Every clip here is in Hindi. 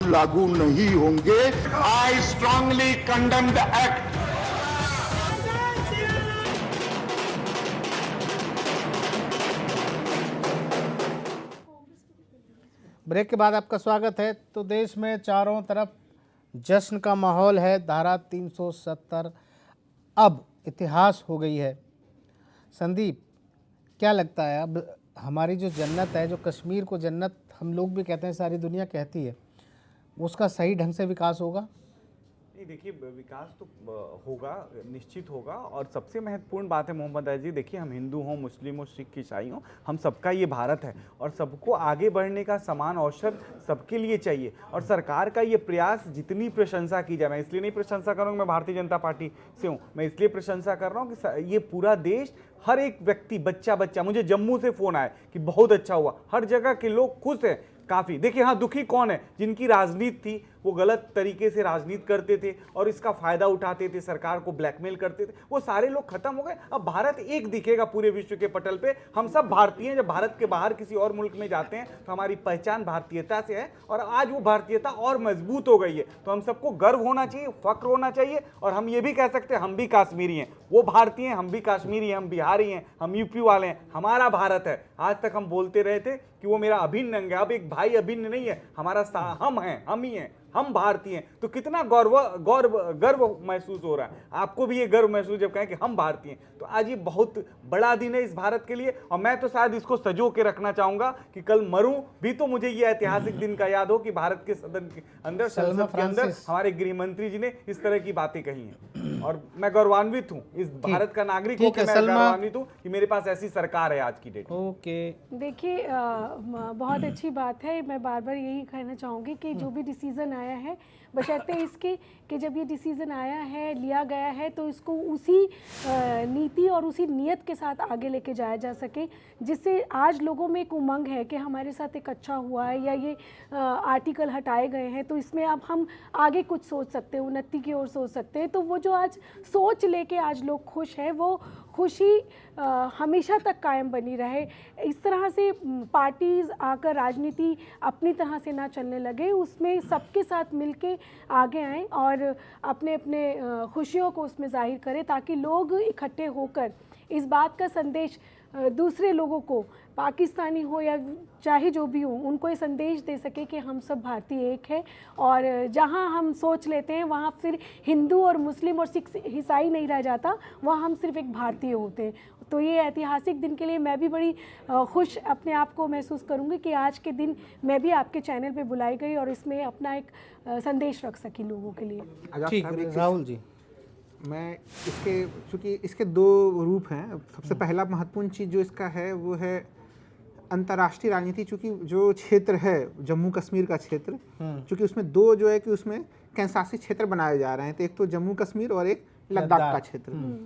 लागू नहीं होंगे। I strongly condemn the act. Break के बाद आपका स्वागत है। तो देश में चारों तरफ जश्न का माहौल है। धारा 370 अब इतिहास हो गई है। संदीप, क्या लगता है अब हमारी जो जन्नत है, जो कश्मीर को जन्नत हम लोग भी कहते हैं, सारी दुनिया कहती है, उसका सही ढंग से विकास होगा? नहीं, देखिए विकास तो होगा, निश्चित होगा। और सबसे महत्वपूर्ण बात है मोहम्मद अजी, देखिए हम हिंदू हों, मुस्लिम हो, सिख, ईसाई हों, हम सबका ये भारत है और सबको आगे बढ़ने का समान अवसर सबके लिए चाहिए। और सरकार का ये प्रयास, जितनी प्रशंसा की जाए, मैं इसलिए नहीं प्रशंसा करूँगा मैं भारतीय जनता पार्टी से हूँ, मैं इसलिए प्रशंसा कर रहा हूँ कि ये पूरा देश, हर एक व्यक्ति, बच्चा, मुझे जम्मू से फ़ोन आया कि बहुत अच्छा हुआ, हर जगह के लोग खुश हैं काफ़ी। देखिए हाँ, दुखी कौन है? जिनकी राजनीति थी, वो गलत तरीके से राजनीति करते थे और इसका फायदा उठाते थे, सरकार को ब्लैकमेल करते थे, वो सारे लोग खत्म हो गए। अब भारत एक दिखेगा पूरे विश्व के पटल पे। हम सब भारतीय हैं। जब भारत के बाहर किसी और मुल्क में जाते हैं तो हमारी पहचान भारतीयता से है और आज वो भारतीयता और मजबूत हो गई है। तो हम सबको गर्व होना चाहिए, फक्र होना चाहिए और हम ये भी कह सकते हैं हम भी कश्मीरी हैं, वो भारतीय हैं, हम भी कश्मीरी हैं, हम बिहारी हैं, हम यूपी वाले हैं। हमारा भारत है। आज तक हम बोलते रहे थे कि वो मेरा अभिन्न अंग है। अब एक भाई अभिन्न नहीं है, हमारा हम हैं, हम ही हैं, हम भारतीय हैं। तो कितना गर्व महसूस हो रहा है। आपको भी ये गर्व महसूस जब कहें कि हम भारतीय हैं। तो आज ये बहुत बड़ा दिन है इस भारत के लिए और मैं तो शायद इसको सजो के रखना चाहूंगा कि कल मरूं भी तो मुझे ये ऐतिहासिक दिन का याद हो कि भारत के सदन के अंदर, संसद के अंदर हमारे गृह मंत्री जी ने इस तरह की बातें कही हैं और मैं गौरवान्वित हूँ, इस भारत का नागरिक होकर मैं गौरवान्वित हूँ कि मेरे पास ऐसी सरकार है आज की डेट में। ओके, देखिए बहुत अच्छी बात है। मैं बार बार यही कहना चाहूँगी कि जो भी डिसीज़न आया है, बशर्ते इसके कि जब ये डिसीज़न आया है, लिया गया है, तो इसको उसी नीति और उसी नियत के साथ आगे लेके जाया जा सके जिससे आज लोगों में एक उमंग है कि हमारे साथ एक अच्छा हुआ है या ये आर्टिकल हटाए गए हैं तो इसमें अब हम आगे कुछ सोच सकते हैं, उन्नति की ओर सोच सकते हैं। तो वो जो आज सोच लेके आज लोग खुश हैं, वो खुशी हमेशा तक कायम बनी रहे। इस तरह से पार्टीज़ आकर राजनीति अपनी तरह से ना चलने लगे, उसमें सबके साथ मिलके आगे आएं और अपने अपने खुशियों को उसमें जाहिर करें ताकि लोग इकट्ठे होकर इस बात का संदेश दूसरे लोगों को, पाकिस्तानी हो या चाहे जो भी हो, उनको ये संदेश दे सके कि हम सब भारतीय एक है। और जहां हम सोच लेते हैं वहां फिर हिंदू और मुस्लिम और सिख ईसाई नहीं रह जाता, वहां हम सिर्फ एक भारतीय होते हैं। तो ये ऐतिहासिक दिन के लिए मैं भी बड़ी खुश अपने आप को महसूस करूंगी कि आज के दिन मैं भी आपके चैनल पे बुलाई गई और इसमें अपना एक संदेश रख सकी लोगों के लिए। ठीक, राहुल जी। मैं इसके, चूँकि इसके दो रूप हैं। सबसे पहला महत्वपूर्ण चीज़ जो इसका है वो है अंतर्राष्ट्रीय राजनीति। चूँकि जो क्षेत्र है जम्मू कश्मीर का क्षेत्र, चूँकि उसमें दो जो है कि उसमें केंद्रशासित क्षेत्र बनाए जा रहे हैं, तो एक तो जम्मू कश्मीर और एक लद्दाख का क्षेत्र।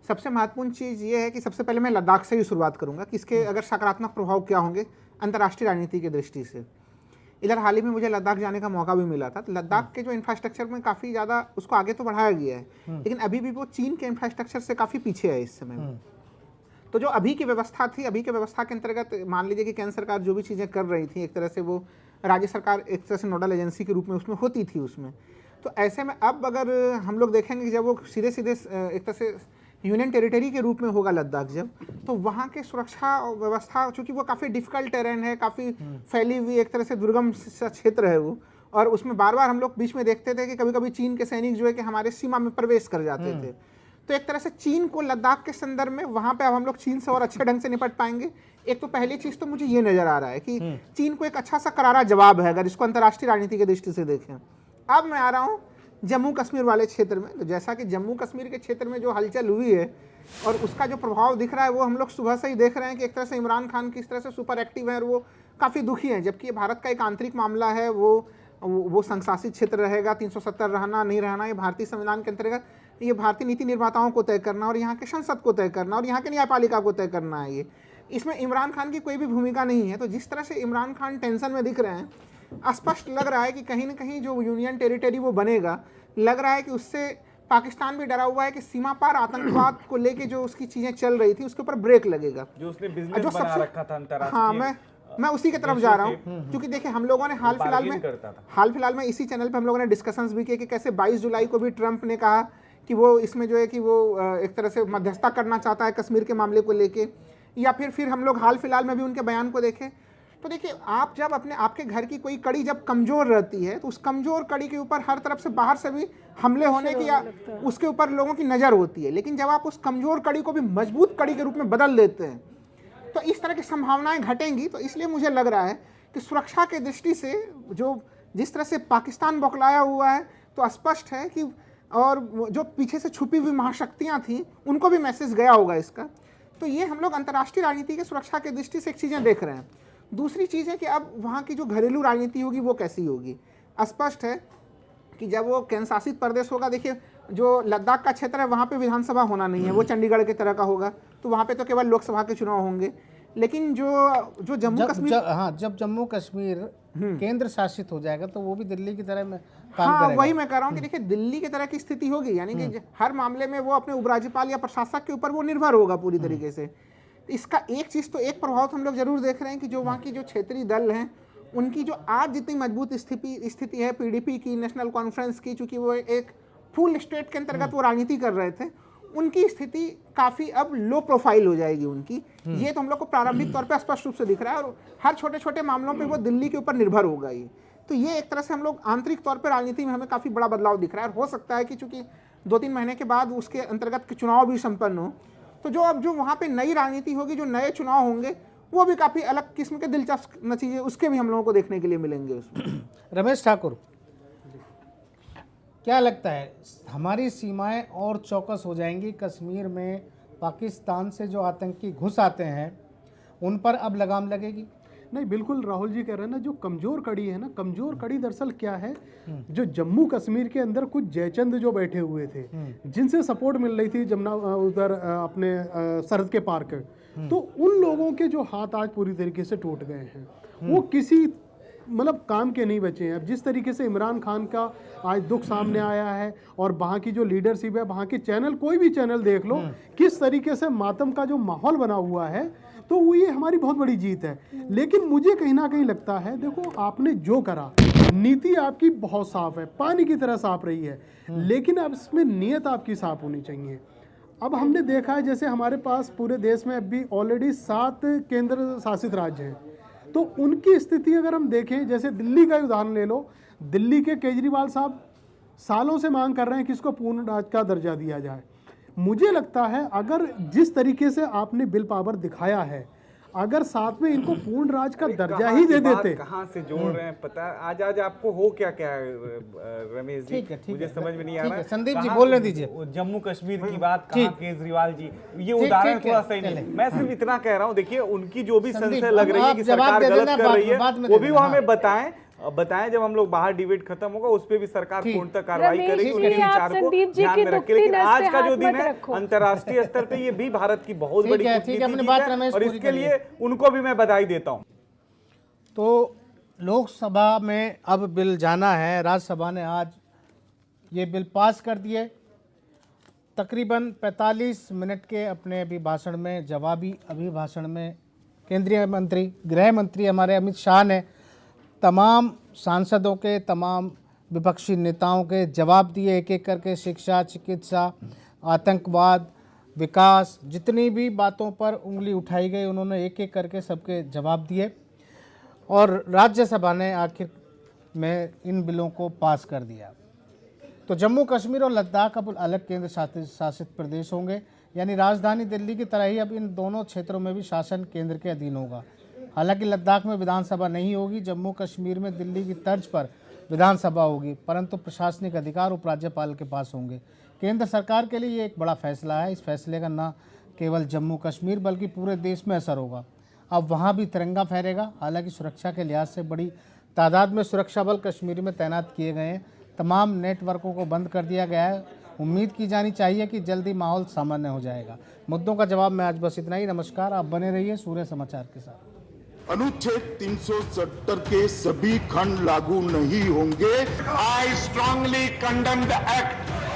सबसे महत्वपूर्ण चीज़ ये है कि सबसे पहले मैं लद्दाख से ही शुरुआत करूँगा कि इसके अगर सकारात्मक प्रभाव क्या होंगे अंतर्राष्ट्रीय राजनीति की दृष्टि से। इधर हाल ही में मुझे लद्दाख जाने का मौका भी मिला था। तो लद्दाख के जो इंफ्रास्ट्रक्चर में काफ़ी ज़्यादा उसको आगे तो बढ़ाया गया है, लेकिन अभी भी वो चीन के इंफ्रास्ट्रक्चर से काफ़ी पीछे है इस समय में। तो जो अभी की व्यवस्था थी, अभी के व्यवस्था के अंतर्गत मान लीजिए कि केंद्र सरकार जो भी चीज़ें कर रही थी, एक तरह से वो राज्य सरकार एक तरह से नोडल एजेंसी के रूप में उसमें होती थी उसमें। तो ऐसे में अब अगर हम लोग देखेंगे कि जब वो सीधे सीधे एक तरह से यूनियन टेरिटरी के रूप में होगा लद्दाख जब, तो वहाँ के सुरक्षा व्यवस्था, चूँकि वो काफ़ी डिफिकल्ट टेरेन है, काफ़ी फैली हुई एक तरह से दुर्गम क्षेत्र है वो, और उसमें बार बार हम लोग बीच में देखते थे कि कभी कभी चीन के सैनिक जो है कि हमारे सीमा में प्रवेश कर जाते थे। तो एक तरह से चीन को लद्दाख के संदर्भ में वहाँ पे अब हम लोग चीन से और अच्छे ढंग से निपट पाएंगे। एक तो पहली चीज़ तो मुझे ये नज़र आ रहा है कि चीन को एक अच्छा सा करारा जवाब है अगर इसको अंतर्राष्ट्रीय राजनीति की दृष्टि से देखें। अब मैं आ रहा हूँ जम्मू कश्मीर वाले क्षेत्र में। तो जैसा कि जम्मू कश्मीर के क्षेत्र में जो हलचल हुई है और उसका जो प्रभाव दिख रहा है वो हम लोग सुबह से ही देख रहे हैं कि एक तरह से इमरान खान किस तरह से सुपर एक्टिव है और वो काफ़ी दुखी हैं, जबकि ये भारत का एक आंतरिक मामला है। वो संशासित क्षेत्र रहेगा, 370 रहना नहीं रहना ये भारतीय संविधान के अंतर्गत ये भारतीय नीति निर्माताओं को तय करना और यहाँ के संसद को तय करना और यहाँ के न्यायपालिका को तय करना है। ये इसमें इमरान खान की कोई भी भूमिका नहीं है। तो जिस तरह से इमरान खान टेंशन में दिख रहे हैं, स्पष्ट लग रहा है कि कहीं ना कहीं जो यूनियन टेरिटरी वो बनेगा, लग रहा है कि उससे पाकिस्तान भी डरा हुआ है कि सीमा पार आतंकवाद को लेके जो उसकी चीज़ें चल रही थी उसके ऊपर ब्रेक लगेगा, जो उसने बिजनेस बना रखा था अंतर्राष्ट्रीय। हाँ, मैं मैं उसी की तरफ जा रहा हूँ, क्योंकि देखिए हम लोगों ने हाल फिलहाल में इसी चैनल पे हम लोगों ने डिस्कशंस भी किए कि कैसे 22 जुलाई को भी ट्रंप ने कहा कि वो इसमें जो है कि वो एक तरह से मध्यस्थता करना चाहता है कश्मीर के मामले को लेके, या फिर हम लोग हाल फिलहाल में भी उनके बयान को देखें तो देखिए आप जब आपके घर की कोई कड़ी जब कमज़ोर रहती है तो उस कमज़ोर कड़ी के ऊपर हर तरफ से बाहर से भी हमले होने की या उसके ऊपर लोगों की नज़र होती है, लेकिन जब आप उस कमज़ोर कड़ी को भी मजबूत कड़ी के रूप में बदल देते हैं तो इस तरह की संभावनाएं घटेंगी। तो इसलिए मुझे लग रहा है कि सुरक्षा के दृष्टि से जिस तरह से पाकिस्तान बौखलाया हुआ है तो स्पष्ट है कि और जो पीछे से छुपी हुई महाशक्तियाँ थीं उनको भी मैसेज गया होगा इसका। तो ये हम लोग अंतर्राष्ट्रीय राजनीति के सुरक्षा की दृष्टि से एक चीज़ें देख रहे हैं। दूसरी चीज़ है कि अब वहाँ की जो घरेलू राजनीति होगी वो कैसी होगी। स्पष्ट है कि जब वो केंद्र शासित प्रदेश होगा, देखिए जो लद्दाख का क्षेत्र है वहाँ पे विधानसभा होना नहीं है, वो चंडीगढ़ की तरह का होगा, तो वहाँ पे तो केवल लोकसभा के चुनाव होंगे। लेकिन जो जम्मू कश्मीर जब जम्मू कश्मीर केंद्र शासित हो जाएगा तो वो भी दिल्ली की तरह में काम हाँ करेगा। वही मैं कह रहा हूँ कि देखिए दिल्ली की तरह की स्थिति होगी, यानी कि हर मामले में वो अपने उपराज्यपाल या प्रशासक के ऊपर वो निर्भर होगा पूरी तरीके से। इसका एक चीज़ तो एक प्रभाव तो हम लोग जरूर देख रहे हैं कि जो वहाँ की जो क्षेत्रीय दल हैं उनकी जो आज जितनी मजबूत स्थिति है पीडीपी की, नेशनल कॉन्फ्रेंस की, चूंकि वो एक फुल स्टेट के अंतर्गत वो राजनीति कर रहे थे, उनकी स्थिति काफ़ी अब लो प्रोफाइल हो जाएगी उनकी। ये तो हम लोग को प्रारंभिक तौर पे स्पष्ट रूप से दिख रहा है और हर छोटे छोटे मामलों पे वो दिल्ली के ऊपर निर्भर होगा ये। तो ये एक तरह से हम लोग आंतरिक तौर पे राजनीति में हमें काफ़ी बड़ा बदलाव दिख रहा है। और हो सकता है कि चूंकि 2-3 महीने के बाद उसके अंतर्गत के चुनाव भी संपन्न हो तो जो वहाँ पे नई राजनीति होगी, जो नए चुनाव होंगे वो भी काफ़ी अलग किस्म के दिलचस्प नतीजे उसके भी हम लोगों को देखने के लिए मिलेंगे उसमें। रमेश ठाकुर, क्या लगता है हमारी सीमाएं और चौकस हो जाएंगी? कश्मीर में पाकिस्तान से जो आतंकी घुस आते हैं उन पर अब लगाम लगेगी? नहीं, बिल्कुल राहुल जी कह रहे हैं ना, जो कमज़ोर कड़ी है ना, कमज़ोर कड़ी दरअसल क्या है, जो जम्मू कश्मीर के अंदर कुछ जयचंद जो बैठे हुए थे जिनसे सपोर्ट मिल रही थी जमुना उधर अपने सरहद के पार के, तो उन लोगों के जो हाथ आज पूरी तरीके से टूट गए हैं, वो किसी मतलब काम के नहीं बचे हैं। अब जिस तरीके से इमरान खान का आज दुख सामने आया है और वहाँ की जो लीडरशिप है, वहाँ के चैनल, कोई भी चैनल देख लो, किस तरीके से मातम का जो माहौल बना हुआ है, तो वो ये हमारी बहुत बड़ी जीत है। लेकिन मुझे कहीं ना कहीं लगता है, देखो आपने जो करा, नीति आपकी बहुत साफ है, पानी की तरह साफ रही है, लेकिन अब इसमें नीयत आपकी साफ होनी चाहिए। अब हमने देखा है जैसे हमारे पास पूरे देश में अभी ऑलरेडी 7 केंद्र शासित राज्य हैं, तो उनकी स्थिति अगर हम देखें, जैसे दिल्ली का उदाहरण ले लो, दिल्ली के केजरीवाल साहब सालों से मांग कर रहे हैं कि इसको पूर्ण राज्य का दर्जा दिया जाए। मुझे लगता है अगर जिस तरीके से आपने बिल पावर दिखाया है, अगर साथ में इनको पूर्ण राज्य का दर्जा ही दे देते। कहाँ से जोड़ रहे हैं पता है? आज आपको हो क्या रमेश जी, मुझे समझ में नहीं आ रहा है। संदीप जी बोलने दीजिए। जम्मू कश्मीर की बात कहाँ केजरीवाल जी, ये उदाहरण थोड़ा सही नहीं। मैं सिर्फ इतना कह रहा हूँ, देखिए उनकी जो भी संशय लग रही है कि सरकार गलत कर रही है, वो भी वो हमें बताएं। जब हम लोग बाहर डिबेट खत्म होगा उस पे भी सरकार पूर्णतः कार्रवाई करेगी, उनके विचार को ध्यान में रखे। लेकिन आज का जो दिन है अंतर्राष्ट्रीय स्तर पे ये भी भारत की बहुत बड़ी कूटनीति है और इसके लिए उनको भी मैं बधाई देता हूँ। तो लोकसभा में अब बिल जाना है, राज्यसभा ने आज ये बिल पास कर दिए। तकरीबन 45 मिनट के अपने अभी भाषण में, जवाबी अभिभाषण में, केंद्रीय मंत्री, गृह मंत्री हमारे अमित शाह ने तमाम सांसदों के, तमाम विपक्षी नेताओं के जवाब दिए, एक एक करके शिक्षा, चिकित्सा, आतंकवाद, विकास, जितनी भी बातों पर उंगली उठाई गई उन्होंने एक एक करके सबके जवाब दिए और राज्यसभा ने आखिर में इन बिलों को पास कर दिया। तो जम्मू कश्मीर और लद्दाख अब अलग केंद्र शासित प्रदेश होंगे, यानी राजधानी दिल्ली की तरह ही अब इन दोनों क्षेत्रों में भी शासन केंद्र के अधीन होगा। हालांकि लद्दाख में विधानसभा नहीं होगी, जम्मू कश्मीर में दिल्ली की तर्ज पर विधानसभा होगी, परंतु प्रशासनिक अधिकार उपराज्यपाल के पास होंगे। केंद्र सरकार के लिए ये एक बड़ा फैसला है। इस फैसले का न केवल जम्मू कश्मीर बल्कि पूरे देश में असर होगा। अब वहाँ भी तिरंगा फहरेगा। हालांकि सुरक्षा के लिहाज से बड़ी तादाद में सुरक्षा बल कश्मीर में तैनात किए गए हैं। तमाम नेटवर्कों को बंद कर दिया गया है। उम्मीद की जानी चाहिए कि जल्दी माहौल सामान्य हो जाएगा। मुद्दों का जवाब में आज बस इतना ही। नमस्कार, आप बने रहिए सूर्य समाचार के साथ। अनुच्छेद 370 के सभी खंड लागू नहीं होंगे। I strongly condemn the act.